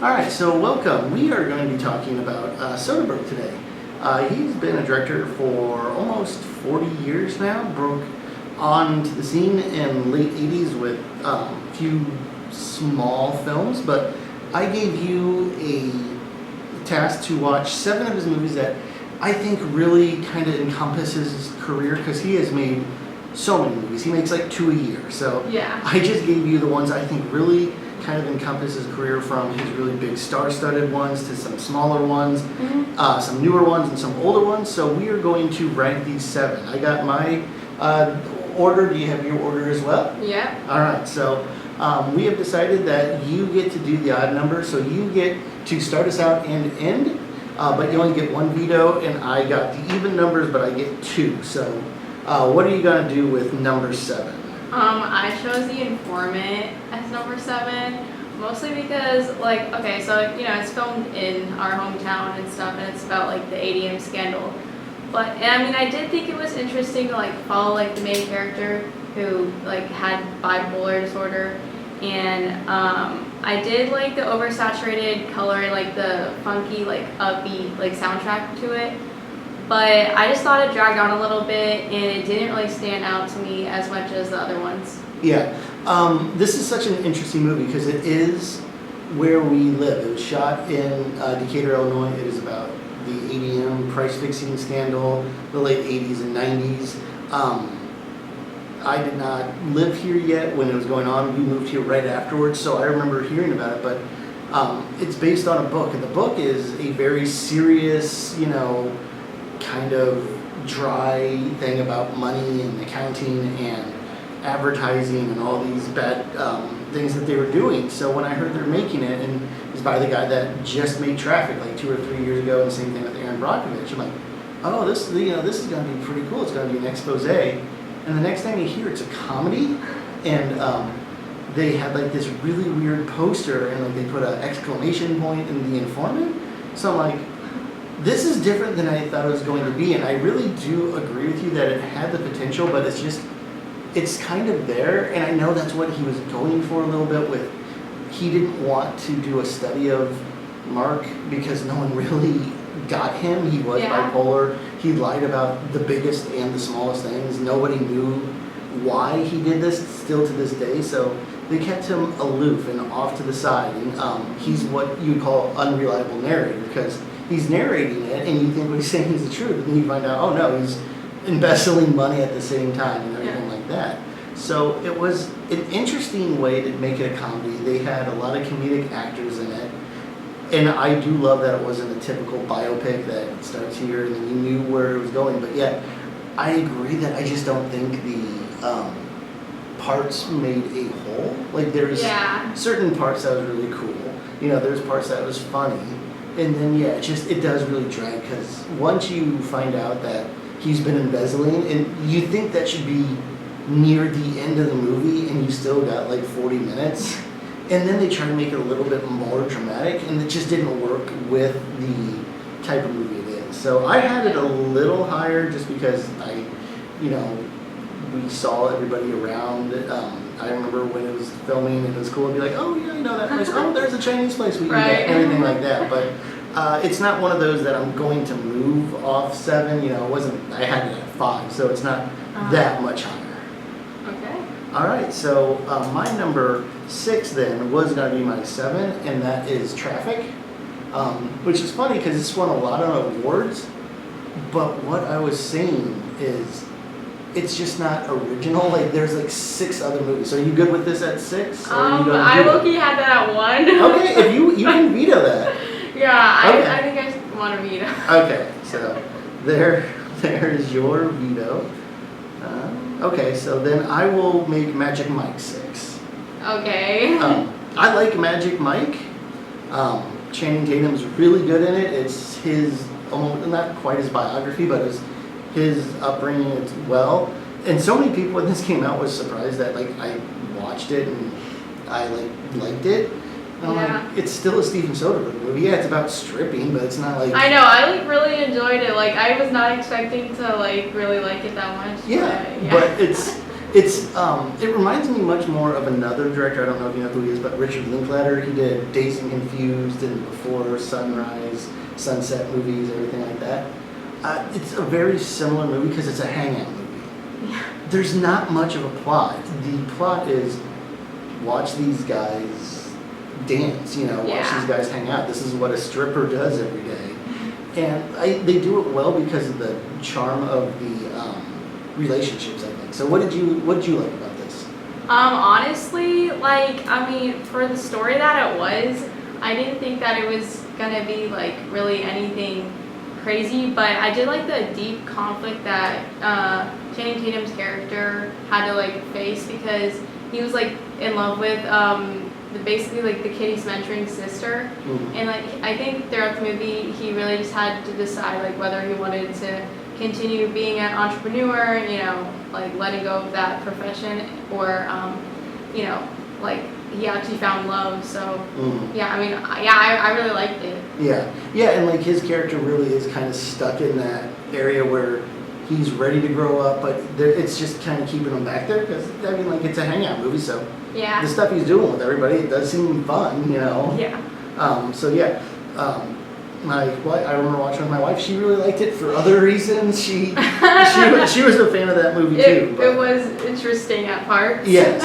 Alright, so welcome. We are going to be talking about Soderbergh today. He's been a director for almost 40 years now, broke onto the scene in late 80s with a few small films, but I gave you a task to watch 7 of his movies that I think really kind of encompasses his career, because he has made so many movies. He makes like 2 a year, so yeah. I just gave you the ones I think really kind of encompass his career, from his really big star-studded ones to some smaller ones, some newer ones and some older ones. So we are going to rank these 7. I got my order. Do you have your order as well? Yeah. All right. So we have decided that you get to do the odd number. So you get to start us out and end, but you only get 1 veto, and I got the even numbers, but I get 2. So what are you going to do with number 7? I chose The Informant as number 7, mostly because, okay, so, it's filmed in our hometown and stuff, and it's about, the ADM scandal. But, I did think it was interesting to, follow, the main character who, had bipolar disorder, and, I did like the oversaturated color and, the funky, upbeat, soundtrack to it. But I just thought it dragged on a little bit, and it didn't really stand out to me as much as the other ones. Yeah, this is such an interesting movie because it is where we live. It was shot in Decatur, Illinois. It is about the ADM price fixing scandal, the late 80s and 90s. I did not live here yet when it was going on. We moved here right afterwards, so I remember hearing about it. But it's based on a book, and the book is a very serious, kind of dry thing about money and accounting and advertising and all these bad things that they were doing. So when I heard they're making it, and it's by the guy that just made Traffic 2 or 3 years ago, and the same thing with Aaron Brockovich, I'm like, oh, this is going to be pretty cool. It's going to be an expose. And the next time you hear it's a comedy, and they had this really weird poster, and they put an exclamation point in The Informant. So I'm like, this is different than I thought it was going to be, and I really do agree with you that it had the potential, but it's kind of there, and I know that's what he was going for a little bit with. He didn't want to do a study of Mark because no one really got him. He was bipolar. He lied about the biggest and the smallest things. Nobody knew why he did this, still to this day, so they kept him aloof and off to the side, and he's what you'd call unreliable narrator, because he's narrating it, and you think what he's saying is the truth, and then you find out, oh no, he's embezzling money at the same time and everything like that. So it was an interesting way to make it a comedy. They had a lot of comedic actors in it, and I do love that it wasn't a typical biopic that starts here and then you knew where it was going. But yet, I agree that I just don't think the parts made a whole. There's certain parts that was really cool. There's parts that was funny. And then, it does really drag, because once you find out that he's been embezzling, and you think that should be near the end of the movie, and you still got 40 minutes, and then they try to make it a little bit more dramatic, and it just didn't work with the type of movie it is. So I had it a little higher just because we saw everybody around. I remember when it was filming and it was cool to be like, oh yeah, that place. Oh, there's a Chinese place we eat at, and everything like that. But it's not one of those that I'm going to move off 7. It wasn't. I had it at 5, so it's not that much higher. Okay. All right, so my number 6 then was going to be my 7, and that is Traffic, which is funny because it's won a lot of awards. But what I was saying is, it's just not original. There's 6 other movies. So are you good with this at 6? I low-key had that at 1. Okay, if you can veto that. Yeah, Okay. I think I just want to veto. Okay, so there's your veto. Okay, so then I will make Magic Mike 6. Okay. I like Magic Mike. Channing Tatum's really good in it. It's his, not quite his biography, but it's his upbringing as well. And so many people when this came out was surprised that I watched it and I liked it. And I'm like, it's still a Steven Soderbergh movie. Yeah, it's about stripping, but it's not I know, I really enjoyed it. I was not expecting to really like it that much. Yeah, but It reminds me much more of another director. I don't know if you know who he is, but Richard Linklater. He did Dazed and Confused and Before Sunrise, Sunset movies, everything like that. It's a very similar movie because it's a hangout movie. Yeah. There's not much of a plot. The plot is watch these guys dance, watch these guys hang out. This is what a stripper does every day. And they do it well because of the charm of the relationships, I think. So what did you like about this? Honestly, for the story that it was, I didn't think that it was gonna be really anything crazy, but I did like the deep conflict that Channing Tatum's character had to face, because he was in love with basically the kid he's mentoring sister. Mm-hmm. And I think throughout the movie he really just had to decide whether he wanted to continue being an entrepreneur, letting go of that profession, or he actually found love. So I really liked it. Yeah, and his character really is kind of stuck in that area where he's ready to grow up, but it's just kind of keeping him back there because it's a hangout movie, so Yeah. the stuff he's doing with everybody, it does seem fun, Yeah. I remember watching with my wife. She really liked it for other reasons. She was a fan of that movie too. It was interesting at parts. Yes,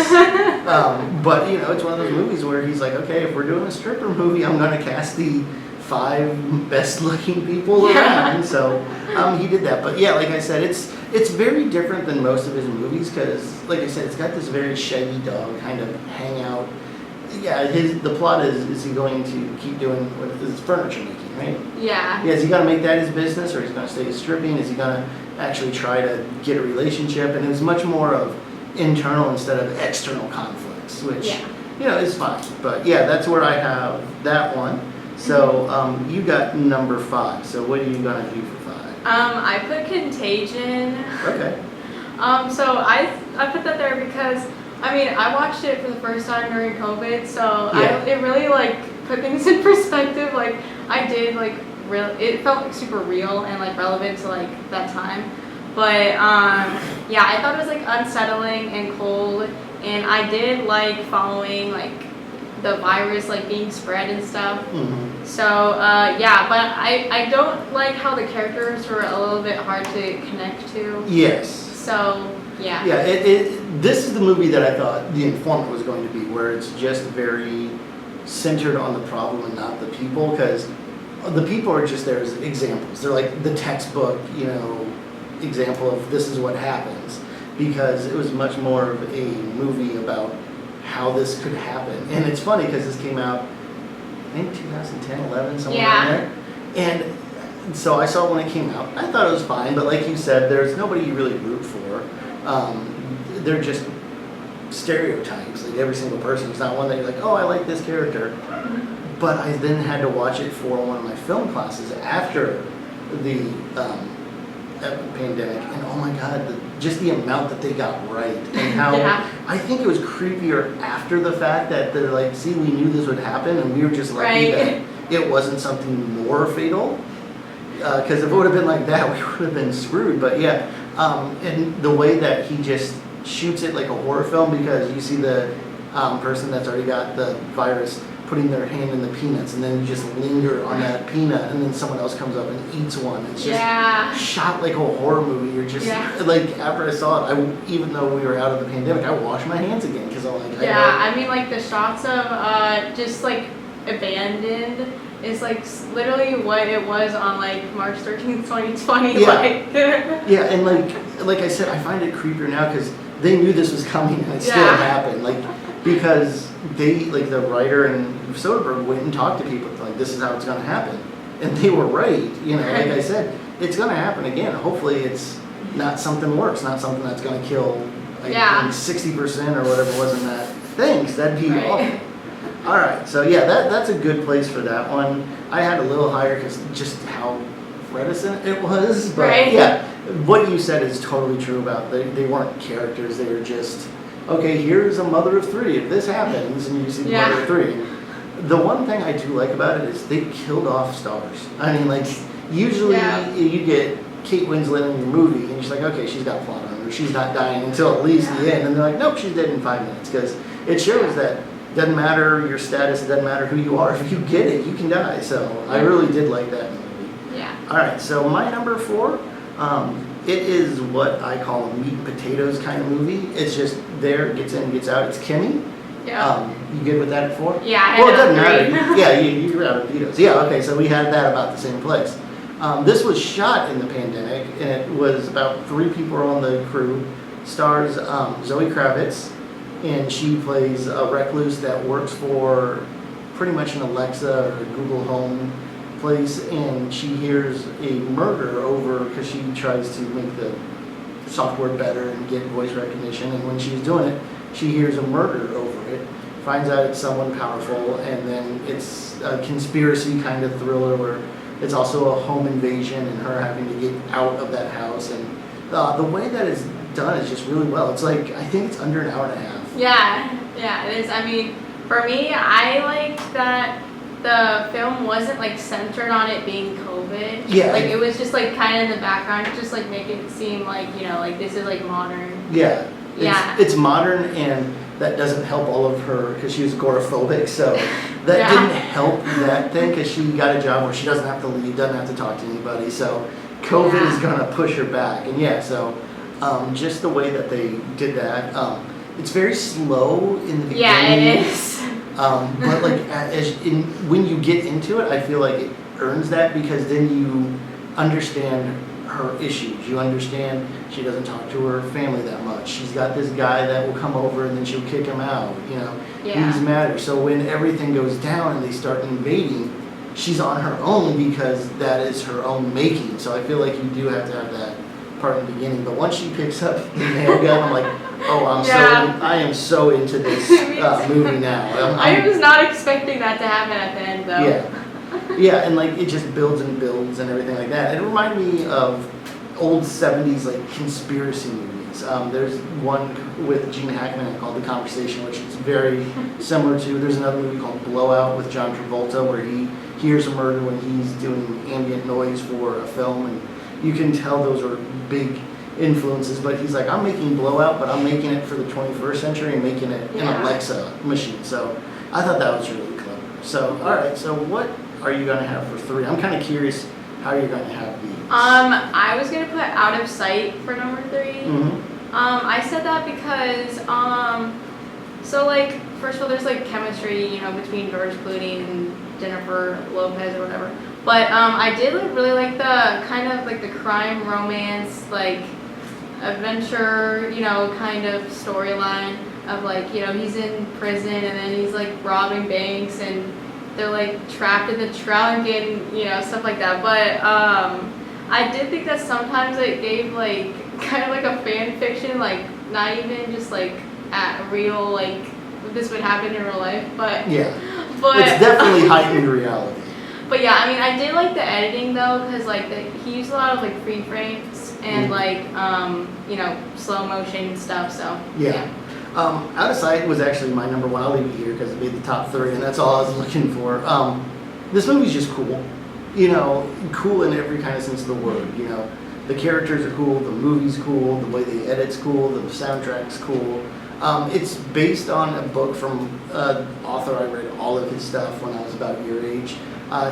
but it's one of those movies where he's like, okay, if we're doing a stripper movie, I'm gonna cast the 5 best-looking people around. So he did that. But yeah, like I said, it's very different than most of his movies because, like I said, it's got this very shaggy dog kind of hangout. Yeah, the plot is he going to keep doing what is furniture making, right? Yeah. Yeah, is he going to make that his business, or is he going to stay stripping? Is he going to actually try to get a relationship? And it was much more of internal instead of external conflicts, which is fine. But yeah, that's where I have that one. So you got number 5. So what are you going to do for 5? I put Contagion. Okay. So I put that there because I watched it for the first time during COVID, so it really put things in perspective. I did it felt super real and relevant to that time. But I thought it was unsettling and cold, and I did following the virus being spread and stuff. Mm-hmm. So but I don't like how the characters were a little bit hard to connect to. Yes. So yeah. Yeah, this is the movie that I thought The Informant was going to be, where it's just very centered on the problem and not the people, because the people are just there as examples. They're like the textbook, example of this is what happens, because it was much more of a movie about how this could happen. And it's funny because this came out, I think 2010, 11, somewhere in there. And so I saw it when it came out. I thought it was fine, but like you said, there's nobody you really root for. They're just stereotypes. Every single person. It's not one that you're like, oh, I like this character. But I then had to watch it for one of my film classes after the pandemic, and oh my God, just the amount that they got right, and how I think it was creepier after the fact that they're like, see, we knew this would happen, and we were just lucky that it wasn't something more fatal. Because if it would have been like that, we would have been screwed. But yeah, and the way that he just shoots it like a horror film, because you see the person that's already got the virus putting their hand in the peanuts, and then you just linger on that peanut, and then someone else comes up and eats one. It's just shot like a horror movie. You're just after I saw it, even though we were out of the pandemic, I washed my hands again because I'm like, the shots of just abandoned is literally what it was on March 13th, 2020. Yeah, and like I said, I find it creepier now because they knew this was coming and it still happened. Because they, the writer and Soderbergh went and talked to people, this is how it's going to happen. And they were right. Like I said, it's going to happen again. Hopefully it's not something worse, not something that's going to kill 60% or whatever it was in that thing. That'd be awful. All right, so that's a good place for that one. I had a little higher because just how reticent it was. But what you said is totally true about they weren't characters. They were just, okay, here's a mother of 3. If this happens, and you see the mother of 3. The one thing I do like about it is they killed off stars. Usually you get Kate Winslet in your movie, and you're just like, okay, she's got plot armor. she's not dying until at least the end, and they're like, nope, she's dead in 5 minutes, because it shows that it doesn't matter your status, it doesn't matter who you are, if you get it, you can die. So I really did like that in the movie. Yeah. All right, so my number 4, it is what I call a meat and potatoes kind of movie. It's just there, gets in, gets out. It's Kimmy. Yeah. You good with that at 4? Yeah, well, it doesn't agree. matter. Yeah, you're out of potatoes. Yeah, okay, so we had that about the same place. This was shot in the pandemic, and it was about 3 people on the crew. Stars Zoe Kravitz, and she plays a recluse that works for pretty much an Alexa or Google Home place, and she hears a murder over because she tries to make the software better and get voice recognition, and when she's doing it, she hears a murder over it, finds out it's someone powerful, and then it's a conspiracy kind of thriller where it's also a home invasion and her having to get out of that house, and the way that it's done is just really well. It's like, I think it's under an hour and a half. Yeah, it is. I mean, for me, I liked that the film wasn't like centered on it being COVID. Yeah. Like it was just like kind of in the background, just like make it seem like, you know, like this is like modern. Yeah. Yeah. It's modern, and that doesn't help all of her because she was agoraphobic, so that didn't help that thing because she got a job where she doesn't have to leave, doesn't have to talk to anybody, so COVID is going to push her back. And so just the way that they did that, it's very slow in the beginning. Yeah, it is. But like when you get into it, I feel like it earns that because then you understand her issues. You understand she doesn't talk to her family that much. She's got this guy that will come over and then she'll kick him out. You know, he's mad at her. So when everything goes down and they start invading, she's on her own because that is her own making. So I feel like you do have to have that part in the beginning. But once she picks up the handgun, I'm like, oh, I am so into this movie now. I was not expecting that to happen at the end, though. Yeah. Yeah, and like it just builds and builds and everything like that. It reminded me of old 70s like conspiracy movies. There's one with Gene Hackman called The Conversation, which is very similar to. There's another movie called Blowout with John Travolta where he hears a murder when he's doing ambient noise for a film, and you can tell those are big influences. But he's like, I'm making Blowout, but I'm making it for the 21st century and making it an Alexa machine. So I thought that was really clever. So all right, so what are you going to have for 3? I'm kind of curious how you're going to have these. I was going to put Out of Sight for number 3. Mm-hmm. I said that because, so like, first of all, there's like chemistry, you know, between George Clooney and Jennifer Lopez or whatever. But I did like really like the kind of like the crime romance, like adventure, you know, kind of storyline of like, you know, he's in prison and then he's like robbing banks and they're like trapped in the trunk and, you know, stuff like that. But I did think that sometimes it gave like kind of like a fan fiction, like not even just like at real, like this would happen in real life, but it's definitely heightened reality. But yeah, I mean, I did like the editing though, because like he used a lot of like free frames and like you know, slow motion stuff. So yeah. Out of Sight was actually my number 1. I'll leave it here because it made the top 3, and that's all I was looking for. This movie's just cool. You know, cool in every kind of sense of the word. You know, the characters are cool, the movie's cool, the way they edit's cool, the soundtrack's cool. It's based on a book from an author. I read all of his stuff when I was about your age.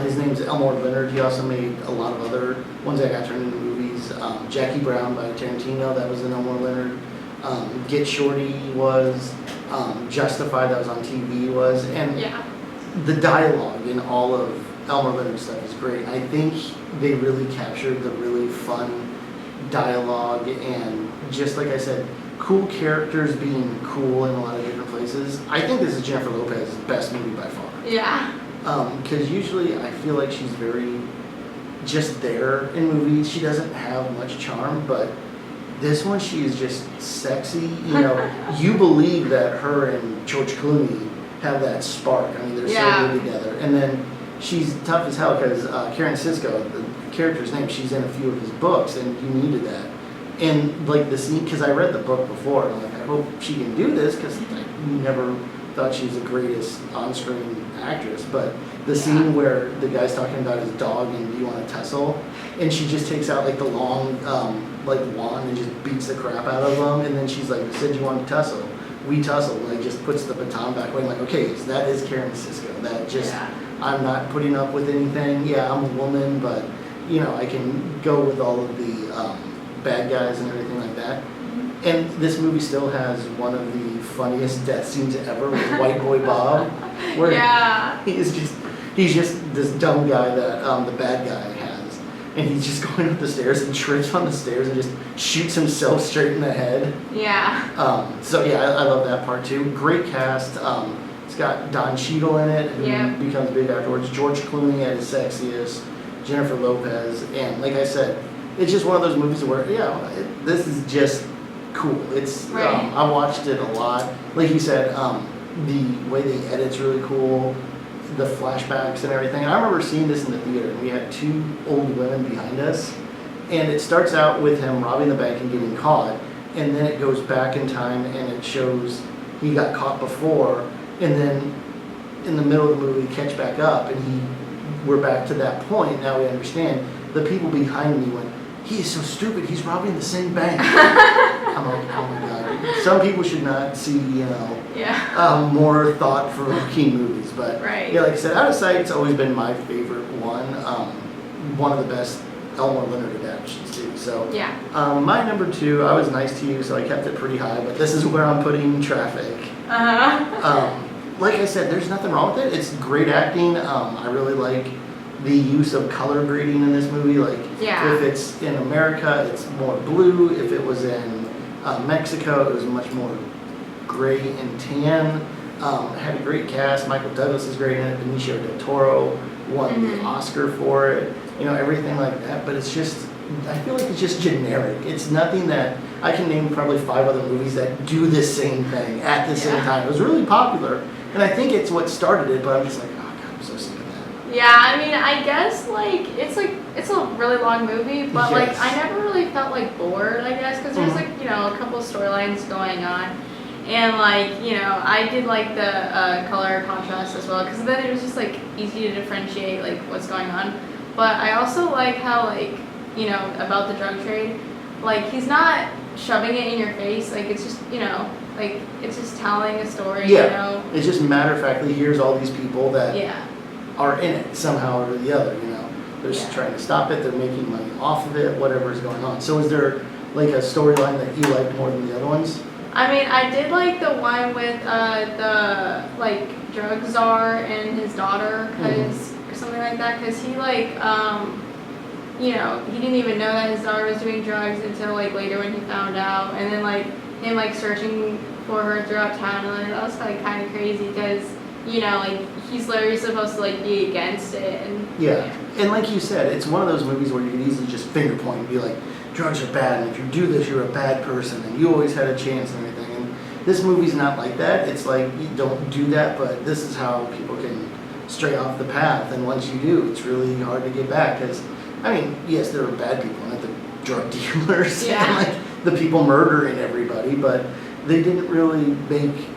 His name's Elmore Leonard. He also made a lot of other ones that got turned into movies. Jackie Brown by Tarantino, that was an Elmore Leonard. Get Shorty was, Justified, that was on TV, was, and the dialogue in all of Elmer Leonard's stuff is great. I think they really captured the really fun dialogue and just like I said, cool characters being cool in a lot of different places. I think this is Jennifer Lopez's best movie by far. Yeah. Because usually I feel like she's very just there in movies. She doesn't have much charm, but this one, she is just sexy. You know, you believe that her and George Clooney have that spark. I mean, they're so good together. And then she's tough as hell because Karen Sisco, the character's name, she's in a few of his books, and you needed that. And like the scene, because I read the book before, and I'm like, I hope she can do this because I never thought she was the greatest on-screen actress, but the scene where the guy's talking about his dog and do you want to tussle, and she just takes out like the long like wand and just beats the crap out of him, and then she's like, "You said you wanted to tussle. We tussle." Like just puts the baton back away. I'm like, okay, so that is Karen Cisco. That just I'm not putting up with anything. Yeah, I'm a woman, but you know I can go with all of the bad guys and everything like that. And this movie still has one of the funniest death scenes ever with White Boy Bob, where he's just this dumb guy that the bad guy has, and he's just going up the stairs and trips on the stairs and just shoots himself straight in the head. Yeah. So yeah, I love that part too. Great cast. It's got Don Cheadle in it, who becomes big afterwards. George Clooney at his sexiest. Jennifer Lopez, and like I said, it's just one of those movies where this is just cool. It's I watched it a lot. Like you said, the way they edit's really cool, the flashbacks and everything. I remember seeing this in the theater, and we had two old women behind us, and it starts out with him robbing the bank and getting caught, and then it goes back in time and it shows he got caught before, and then in the middle of the movie catch back up, and we're back to that point. Now we understand. The people behind me went, "He is so stupid, he's robbing the same bank." I'm like, oh my god. Some people should not see, more thought-provoking movies. But yeah, like I said, Out of Sight, it's always been my favorite one. One of the best Elmore Leonard adaptations too. So my number 2, I was nice to you, so I kept it pretty high, but this is where I'm putting Traffic. Like I said, there's nothing wrong with it. It's great acting. I really like the use of color grading in this movie. Like, if it's in America, it's more blue. If it was in Mexico, it was much more gray and tan. It had a great cast. Michael Douglas is great in it. Benicio del Toro won the Oscar for it. You know, everything like that. But it's just, I feel like it's just generic. It's nothing that, I can name probably 5 other movies that do the same thing at the same time. It was really popular. And I think it's what started it, but I'm just like, oh god, I'm so sick of that. Yeah, I mean, I guess it's a really long movie, but like I never really felt like bored, I guess, because there's like, you know, a couple of storylines going on, and like, you know, I did like the color contrast as well, because then it was just like easy to differentiate like what's going on. But I also like how, like, you know, about the drug trade, like he's not shoving it in your face, like it's just, you know, like it's just telling a story, you know. It's just matter of factly, here's all these people that are in it somehow or the other, you know. They're just trying to stop it, they're making money off of it, whatever is going on. So is there like a storyline that you liked more than the other ones? I mean, I did like the one with the like drug czar and his daughter, or something like that, because he like you know, he didn't even know that his daughter was doing drugs until like later when he found out, and then like him like searching for her throughout town, and that was like kind of crazy because, you know, like he's literally supposed to like be against it, and and like you said, it's one of those movies where you could easily just finger point and be like, drugs are bad, and if you do this, you're a bad person, and you always had a chance and everything. And this movie's not like that. It's like, you don't do that, but this is how people can stray off the path, and once you do, it's really hard to get back. Because, I mean, yes, there are bad people, like the drug dealers and like the people murdering everybody, but they didn't really make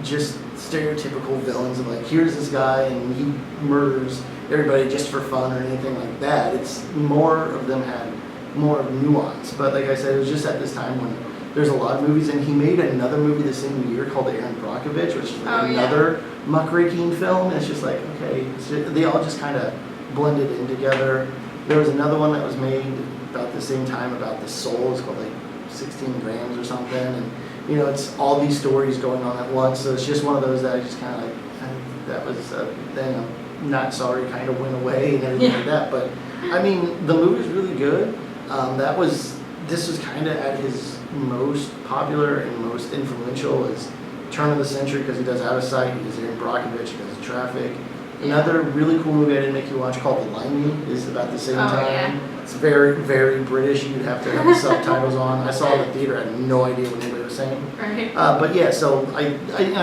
just stereotypical villains of like, here's this guy and he murders everybody just for fun or anything like that. It's more of them had more nuance. But like I said, it was just at this time when there's a lot of movies, and he made another movie the same year called Aaron Brockovich, which is like another muckraking film. And it's just like, okay, they all just kind of blended in together. There was another one that was made about the same time about the soul. It's called like 16 grams or something, and you know, it's all these stories going on at once. So it's just one of those that I just kind of like, that was a thing. I'm not sorry kind of went away and everything like that. But I mean, the movie's really good. This was kind of at his most popular and most influential is turn of the century, because he does Out of Sight, he does Aaron Brockovich, he does Traffic. Another really cool movie I didn't make you watch called The Limey is about the same time. It's very, very British. You'd have to have the subtitles on. I saw it in the theater. I had no idea what anybody was saying. But yeah, so I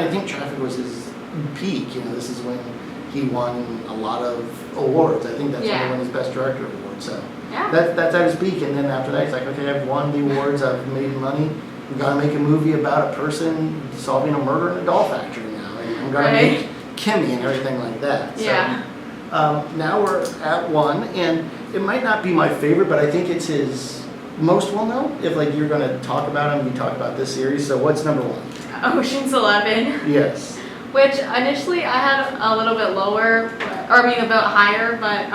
think Traffic was his peak. You know, this is when he won a lot of awards. I think that's when he won his Best Director award. So that's at his peak. And then after that, he's like, okay, I've won the awards. I've made money. We've got to make a movie about a person solving a murder in a doll factory now. And I'm gonna make Kimmy and everything like that. So, Yeah. now we're at one, and it might not be my favorite, but I think it's his most well known. If like you're gonna talk about him, you talk about this series. So what's number one? Ocean's 11. Yes. Which initially I had a little bit lower, or I mean a bit higher, but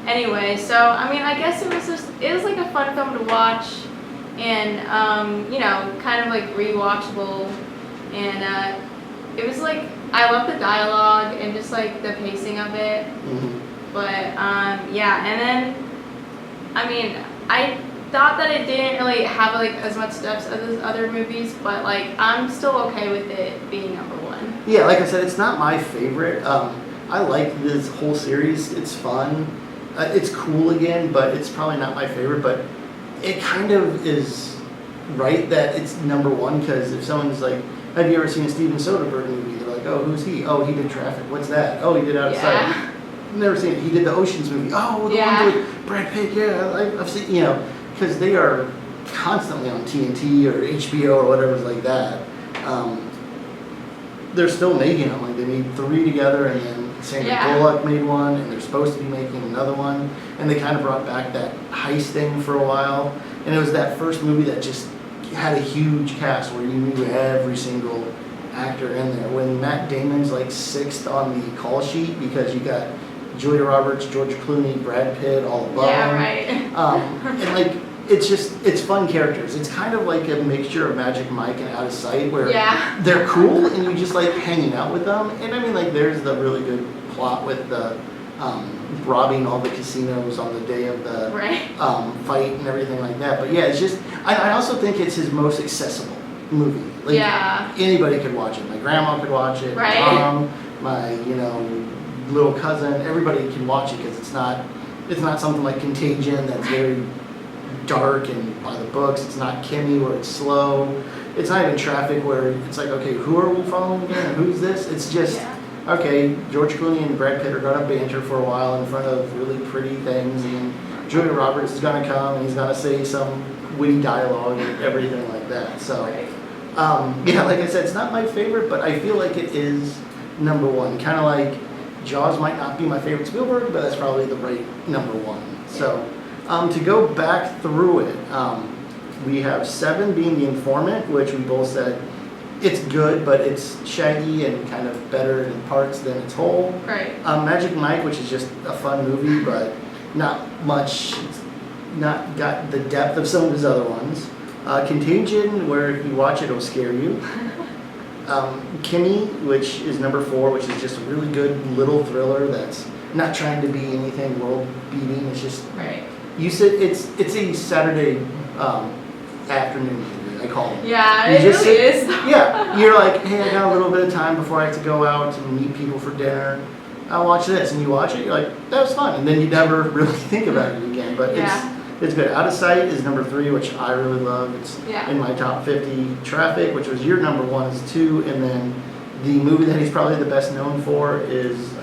anyway, so I mean I guess it was like a fun film to watch, and you know, kind of like rewatchable, and it was like I love the dialogue and just like the pacing of it, but yeah, and then I mean I thought that it didn't really have like as much depth as those other movies, but like I'm still okay with it being number one. Yeah, like I said, it's not my favorite. I like this whole series. It's fun. It's cool again, but it's probably not my favorite. But it kind of is right that it's number one, because if someone's like, have you ever seen a Steven Soderbergh movie? They're like, oh, who's he? Oh, he did Traffic. What's that? Oh, he did Out of Sight. Never seen it. He did the Ocean's movie. Oh, the one with Brad Pitt. Yeah, I've seen, you know, because they are constantly on TNT or HBO or whatever like that. They're still making them. Like they made 3 together, and then Sandra Bullock made one, and they're supposed to be making another one. And they kind of brought back that heist thing for a while. And it was that first movie that just had a huge cast where you knew every single actor in there. When Matt Damon's like 6th on the call sheet, because you got Julia Roberts, George Clooney, Brad Pitt, all above him. Yeah, right. And like, it's fun characters. It's kind of like a mixture of Magic Mike and Out of Sight, where they're cool and you just like hanging out with them. And I mean, like, there's the really good plot with the robbing all the casinos on the day of the fight and everything like that. But yeah, it's just, I also think it's his most accessible movie. Like, anybody could watch it. My grandma could watch it. My mom, my, you know, little cousin, everybody can watch it, because it's not something like Contagion that's very dark and by the books. It's not Kimmy, where it's slow. It's not even Traffic, where it's like, okay, who are we following again, and who's this? It's just okay, George Clooney and Brad Pitt are gonna banter for a while in front of really pretty things, and Julia Roberts is gonna come and he's gonna say some witty dialogue and everything like that. So yeah, like I said, it's not my favorite, but I feel like it is number one. Kind of like Jaws might not be my favorite Spielberg, but that's probably the right number one. So to go back through it, we have 7 being The Informant, which we both said it's good, but it's shaggy and kind of better in parts than its whole. Magic Mike, which is just a fun movie, but not much, not got the depth of some of his other ones. Contagion, where if you watch it, it'll scare you. Kimmy, which is number 4, which is just a really good little thriller that's not trying to be anything world-beating. It's just you said it's a Saturday afternoon movie, I call it. Yeah, it really is. Yeah, you're like, hey, I got a little bit of time before I have to go out and meet people for dinner. I'll watch this, and you watch it. You're like, that was fun, and then you never really think about it again. But it's good. Out of Sight is number 3, which I really love. It's in my top 50. Traffic, which was your number 1, is 2, and then the movie that he's probably the best known for is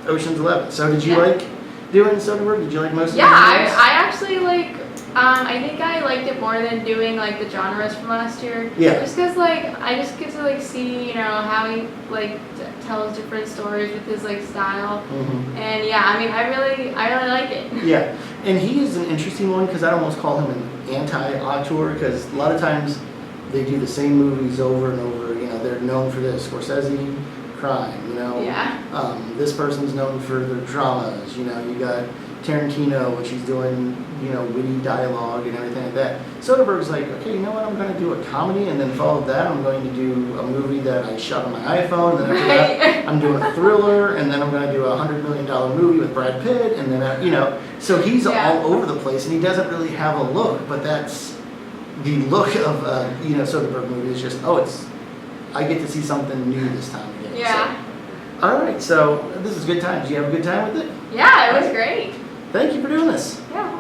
Ocean's 11. So did you like doing Soderbergh? Did you like most of the movies? I actually like. I think I liked it more than doing like the genres from last year. Yeah. Just because like I just get to like see, you know, how he like tells different stories with his like style. And yeah, I mean I really like it. Yeah, and he is an interesting one, because I'd almost call him an anti-auteur, because a lot of times they do the same movies over and over. You know, they're known for this. Scorsese, crime. You know. This person's known for their dramas. You know, you got Tarantino, which he's doing, you know, witty dialogue and everything like that. Soderbergh's like, okay, you know what, I'm going to do a comedy, and then follow that, I'm going to do a movie that I shot on my iPhone, and then after that, I'm doing a thriller, and then I'm going to do a $100 million movie with Brad Pitt, and then, you know, so he's all over the place, and he doesn't really have a look, but that's the look of, you know, Soderbergh movie is just, I get to see something new this time again. So. All right, so this is a good time. Did you have a good time with it? Yeah, it was great. Thank you for doing this. Yeah.